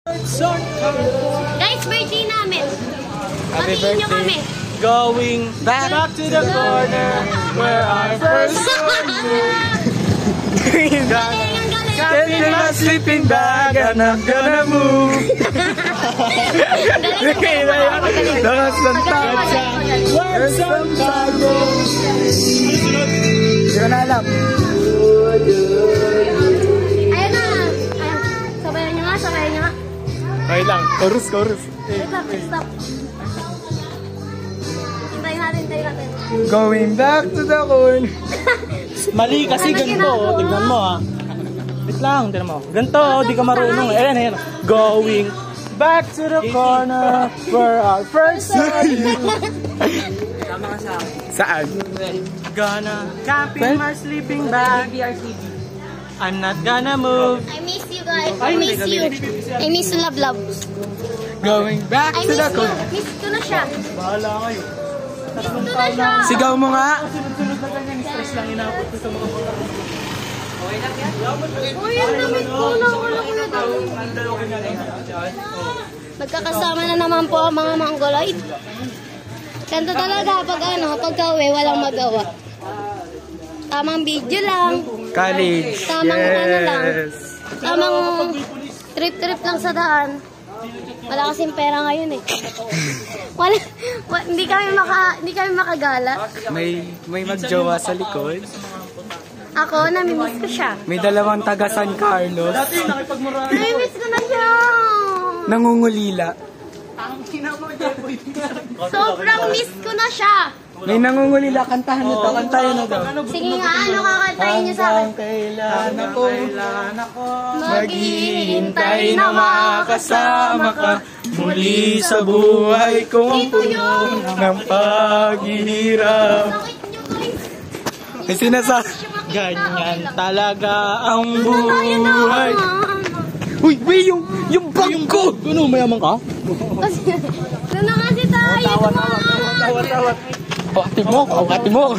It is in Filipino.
Guys, birthday namin. Patiin nyo kami. Going back to the corner where our first Get in my sleeping bag and I'm gonna move. Lakas ng taga. Where's some tago? Hindi ko na alam. Ayun na. Sabayan nyo nga, sabayan nyo nga. Okay lang, chorus. Wait lang, stop. Hintayin natin. Going back to the corner. Mali kasi ganito, tignan mo ha. Wait lang, tignan mo. Ganito, di ka marunong. Ayan. Going back to the corner where our first saw you. Tama ka sa akin. Saan? Gonna camp in my sleeping bag. I'm not gonna move. I miss you guys. I miss you. I miss love. Going back to the corner. Miss ko na siya. Bahala kayo. Miss ko na siya. Sigaw mo nga. Sunod-sunod na ganyan. Stress lang inapot ko sa mga mga. Okay lang yan? Uy, ang damit ko na. Magkakasama na naman po ang mga Mongoloid. Ganito talaga pagka uwi, walang magawa. Tamang video lang. College. Tamang lang. Tamang trip lang sa daan. Wala kasing pera ngayon eh. Hindi kami makagala. May magjowa sa likod. Ako, namimiss ko siya. May dalawang taga San Carlos. Namimiss ko na siya. Nangungulila. Sobrang miss ko na siya. May nangungulila. Kantahan na daw. Kantahan na daw. Sige nga, ano kakantahin niyo sa akin? Kailan ako maghihintay na makasama ka muli sa buhay kong puno ng paghihirap. May sinasabi. Ganyan talaga ang buhay. Uy, yung bag ko! Ano, mayaman ka? Doon na kasi tayo. Tawad. Ate mo.